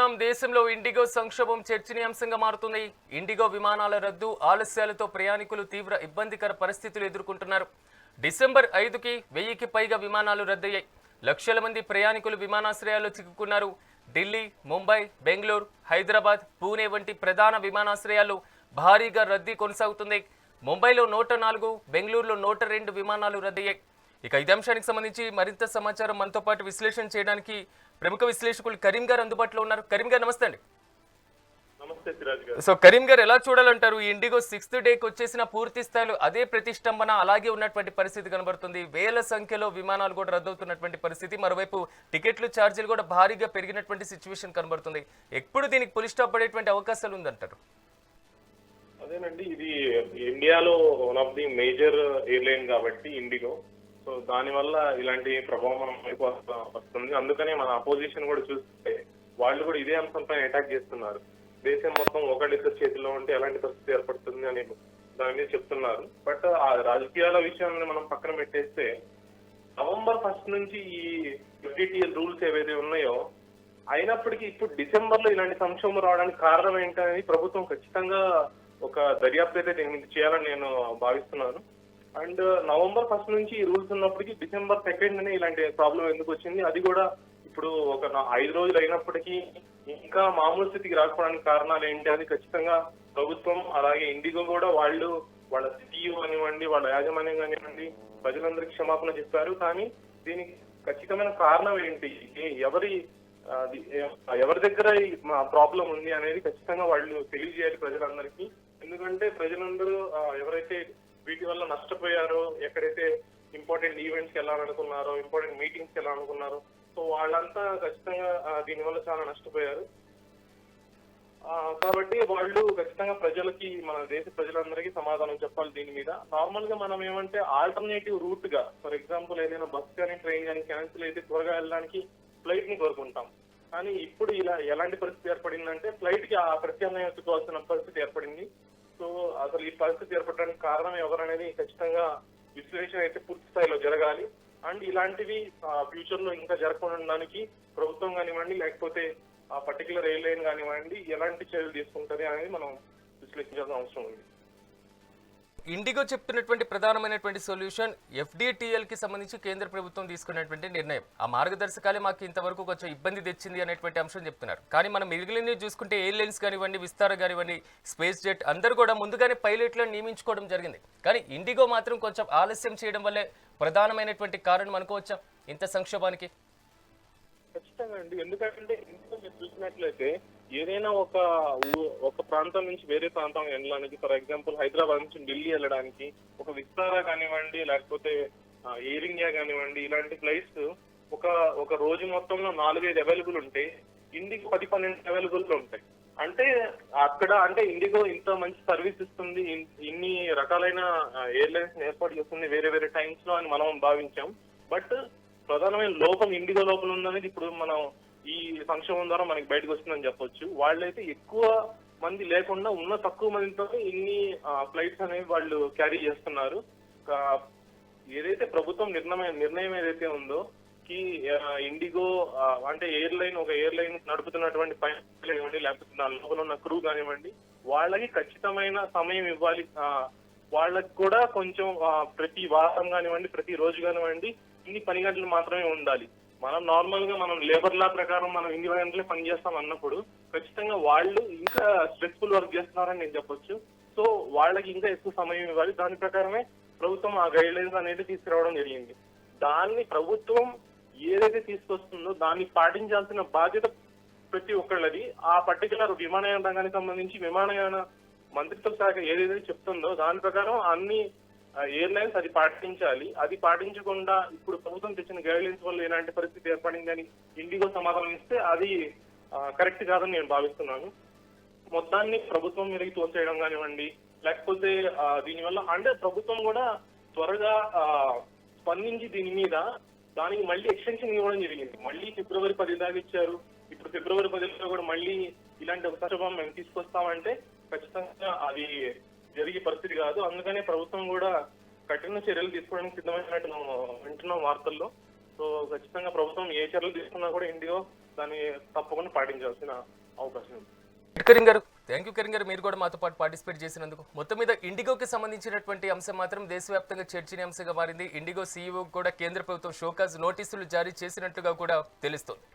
చూస్తున్నాం దేశంలో ఇండిగో సంక్షోభం చర్చనీయాంశంగా మారుతుంది. ఇండిగో విమానాల రద్దు ఆలస్యాలతో ప్రయాణికులు తీవ్ర ఇబ్బందికర పరిస్థితులు ఎదుర్కొంటున్నారు. డిసెంబర్ 5కి 1000కి పైగా విమానాలు రద్దయ్యాయి. లక్షల మంది ప్రయాణికులు విమానాశ్రయాల్లో చిక్కుకున్నారు. ఢిల్లీ, ముంబై, బెంగళూరు, హైదరాబాద్, పూణే వంటి ప్రధాన విమానాశ్రయాల్లో భారీగా రద్దీ కొనసాగుతుంది. ముంబైలో 104, బెంగళూరులో 102 విమానాలు రద్దయ్యాయి. ఇక ఇదే అంశానికి సంబంధించి మరింత సమాచారం మనతో పాటు విశ్లేషణ చేయడానికి ప్రముఖ విశ్లేషకులు కరీం గారు అందుబాటులో ఉన్నారు. కరీం గారు నమస్తే అండి. నమస్తే సిరాజ్ గారు. సో కరీం గారు ఎలా చూడాలంటారు? ఈ ఇండిగో 6th డేకి వచ్చేసిన పూర్తి స్థాయిలో అదే ప్రతిష్టంభన అలాగే ఉన్నటువంటి పరిస్థితి కనబడుతుంది. వేల సంఖ్యలో విమానాలు కూడా రద్దవుతున్నటువంటి పరిస్థితి. మరోవైపు టికెట్లు ఛార్జీలు కూడా భారీగా పెరిగినటువంటి సిచ్యువేషన్ కనబడుతుంది. ఎప్పుడు దీనికి పులి స్టాప్ పడేటువంటి అవకాశాలు ఉందంటారు? అదేనండి, ఇది ఇండియాలో one of the major airline కాబట్టి ఇండిగో. సో దానివల్ల ఇలాంటి ప్రభావం మనం వస్తుంది. అందుకనే మన అపోజిషన్ కూడా చూస్తే వాళ్ళు కూడా ఇదే అంశంపై అటాక్ చేస్తున్నారు. దేశం మొత్తం ఒకళ్ళిద్దరు చేతిలో ఉంటే ఎలాంటి పరిస్థితి ఏర్పడుతుంది అని దాని మీద చెప్తున్నారు. బట్ ఆ రాజకీయాల విషయాన్ని మనం పక్కన పెట్టేస్తే నవంబర్ 1 నుంచి ఈ FDTL రూల్స్ ఏవైతే ఉన్నాయో అయినప్పటికీ ఇప్పుడు డిసెంబర్ లో ఇలాంటి సంక్షోభం రావడానికి కారణం ఏంటనేది ప్రభుత్వం ఖచ్చితంగా ఒక దర్యాప్తు అయితే దీని చేయాలని నేను భావిస్తున్నాను. అండ్ నవంబర్ 1 నుంచి ఈ రూల్స్ ఉన్నప్పటికీ డిసెంబర్ 2 ఇలాంటి ప్రాబ్లం ఎందుకు వచ్చింది, అది కూడా ఇప్పుడు ఒక 5 రోజులు అయినప్పటికీ ఇంకా మామూలు స్థితికి రాకపోవడానికి కారణాలు ఏంటి అది ఖచ్చితంగా ప్రభుత్వం అలాగే ఇండిగో కూడా వాళ్ళ CEO కానివ్వండి, వాళ్ళ యాజమాన్యం కానివ్వండి ప్రజలందరికీ క్షమాపణ చెప్పారు. కానీ దీనికి ఖచ్చితమైన కారణం ఏంటి, ఎవరి దగ్గర ప్రాబ్లం ఉంది అనేది ఖచ్చితంగా వాళ్ళు తెలియజేయాలి ప్రజలందరికీ. ఎందుకంటే ప్రజలందరూ ఎవరైతే వీటి వల్ల నష్టపోయారో, ఎక్కడైతే ఇంపార్టెంట్ ఈవెంట్స్కి వెళ్ళాలనుకున్నారో, ఇంపార్టెంట్ మీటింగ్స్కి వెళ్ళాలనుకున్నారో, సో వాళ్ళంతా ఖచ్చితంగా దీనివల్ల చాలా నష్టపోయారు. కాబట్టి వాళ్ళు ఖచ్చితంగా ప్రజలకి, మన దేశ ప్రజలందరికీ సమాధానం చెప్పాలి దీని మీద. నార్మల్ గా మనం ఏమంటే ఆల్టర్నేటివ్ రూట్ గా, ఫర్ ఎగ్జాంపుల్ ఏదైనా బస్ కానీ ట్రైన్ కానీ క్యాన్సిల్ అయితే త్వరగా వెళ్ళడానికి ఫ్లైట్ ని కోరుకుంటాం. కానీ ఇప్పుడు ఇలా ఎలాంటి పరిస్థితి ఏర్పడిందంటే ఫ్లైట్ కి ఆ ప్రత్యామ్నాయం ఎత్తుకోవాల్సిన పరిస్థితి ఏర్పడింది. సో అసలు ఈ పరిస్థితి ఏర్పడడానికి కారణం ఎవరనేది ఖచ్చితంగా విశ్లేషణ అయితే పూర్తి స్థాయిలో జరగాలి. అండ్ ఇలాంటివి ఫ్యూచర్ లో ఇంకా జరగకుండడానికి ప్రభుత్వం కానివ్వండి, లేకపోతే ఆ పర్టికులర్ ఎయిర్లైన్ కానివ్వండి ఎలాంటి చర్యలు తీసుకుంటది అనేది మనం విశ్లేషించాల్సిన అవసరం ఉంది. ఇండిగో చెప్తున్నటువంటి ప్రధానమైనటువంటి సొల్యూషన్ FDTL కి సంబంధించి కేంద్ర ప్రభుత్వం తీసుకున్నటువంటి నిర్ణయం, ఆ మార్గదర్శకాలే మాకు ఇంతవరకు కొంచెం ఇబ్బంది తెచ్చింది అనేటువంటి అంశం చెప్తున్నారు. కానీ మనం మిగిలిన చూసుకుంటే ఎయిర్లైన్స్ కానివ్వండి, విస్తార కానివ్వండి, స్పేస్ జెట్ అందరూ కూడా ముందుగానే పైలట్లను నియమించుకోవడం జరిగింది. కానీ ఇండిగో మాత్రం కొంచెం ఆలస్యం చేయడం వల్లే ప్రధానమైనటువంటి కారణం అనుకోవచ్చా ఇంత సంక్షోభానికి? ఖచ్చితంగా అండి, ఎందుకంటే ఇంట్లో మీరు చూసినట్లయితే ఏదైనా ఒక ప్రాంతం నుంచి వేరే ప్రాంతం వెళ్ళడానికి, ఫర్ ఎగ్జాంపుల్ హైదరాబాద్ నుంచి ఢిల్లీ వెళ్ళడానికి ఒక విస్తారా కానివ్వండి, లేకపోతే ఎయిర్ ఇండియా కానివ్వండి, ఇలాంటి ఫ్లైట్స్ ఒక రోజు మొత్తంలో 4-5 అవైలబుల్ ఉంటే ఇండిగో 10-12 అవైలబుల్ ఉంటాయి. అంటే అక్కడ అంటే ఇండిగో ఇంత మంచి సర్వీస్ ఇస్తుంది, ఇన్ని రకాలైన ఎయిర్లైన్స్ ఏర్పాటు చేస్తుంది వేరే వేరే టైమ్స్ లో అని మనం భావించాం. బట్ ప్రధానమైన లోపం ఇండిగో లోపల ఉందనేది ఇప్పుడు మనం ఈ సంక్షోభం ద్వారా మనకి బయటకు వస్తుందని చెప్పొచ్చు. వాళ్ళైతే ఎక్కువ మంది లేకుండా ఉన్న తక్కువ మందితో ఇన్ని ఫ్లైట్స్ అనేవి వాళ్ళు క్యారీ చేస్తున్నారు. ఏదైతే ప్రభుత్వం నిర్ణయం ఏదైతే ఉందో కి ఇండిగో అంటే ఒక ఎయిర్లైన్ నడుపుతున్నటువంటి పైలట్ కానివ్వండి, లేకపోతే దాని లోపల ఉన్న క్రూ కానివ్వండి, వాళ్ళకి ఖచ్చితమైన సమయం ఇవ్వాలి. వాళ్ళకి కూడా కొంచెం ప్రతి వారం కానివ్వండి, ప్రతి రోజు కానివ్వండి ఇన్ని పని గంటలు మాత్రమే ఉండాలి. మనం నార్మల్ గా మనం లేబర్ లా ప్రకారం మనం ఇన్ని గంటలే పని చేస్తాం అన్నప్పుడు ఖచ్చితంగా వాళ్ళు ఇంకా స్ట్రెస్ఫుల్ వర్క్ చేస్తున్నారని నేను చెప్పొచ్చు. సో వాళ్ళకి ఇంకా ఎక్కువ సమయం ఇవ్వాలి. దాని ప్రకారమే ప్రభుత్వం ఆ గైడ్ లైన్స్ అనేది తీసుకురావడం జరిగింది. దాన్ని ప్రభుత్వం ఏదైతే తీసుకొస్తుందో దాన్ని పాటించాల్సిన బాధ్యత ప్రతి ఒక్కళ్ళది. ఆ పర్టికులర్ విమానయాన రంగానికి సంబంధించి విమానయాన మంత్రిత్వ శాఖ ఏదైతే చెప్తుందో దాని ప్రకారం అన్ని ఎయిర్లైన్స్ అది పాటించాలి. అది పాటించకుండా ఇప్పుడు ప్రభుత్వం తెచ్చిన గైడ్ లైన్స్ వల్ల ఎలాంటి పరిస్థితి ఏర్పడిందని ఇండిగో సమాధానం ఇస్తే అది కరెక్ట్ కాదని నేను భావిస్తున్నాను. మొత్తాన్ని ప్రభుత్వం మీదకి తోసేయడం కానివ్వండి, లేకపోతే దీనివల్ల అంటే ప్రభుత్వం కూడా త్వరగా స్పందించి దీని మీద దానికి మళ్ళీ ఎక్స్టెన్షన్ ఇవ్వడం జరిగింది. మళ్ళీ ఫిబ్రవరి 10 దాకా ఇచ్చారు. ఇప్పుడు ఫిబ్రవరి 10లో కూడా మళ్ళీ ఇలాంటి ఒక సంక్షోభం మేము తీసుకొస్తామంటే ఖచ్చితంగా అది జరిగే పరిస్థితి కాదు. అందుకనే ప్రభుత్వం కూడా కఠిన చర్యలు తీసుకోవడానికి సిద్ధమైనట్టు వింటున్నాం వార్తల్లో. సో ఖచ్చితంగా ప్రభుత్వం ఏ చర్యలు తీసుకున్నా కూడా ఇండిగో దాన్ని తప్పకుండా పాటించాల్సిన అవకాశం ఉంది. కరీం గారు, థ్యాంక్ యూ కరీం గారు, మీరు కూడా మాతో పాటు పార్టిసిపేట్ చేసినందుకు. మొత్తం మీద ఇండిగోకి సంబంధించినటువంటి అంశం మాత్రం దేశవ్యాప్తంగా చర్చనీయాంశంగా మారింది. ఇండిగో సీఈఓ కూడా కేంద్ర ప్రభుత్వం షోకాజ్ నోటీసులు జారీ చేసినట్లుగా కూడా తెలుస్తోంది.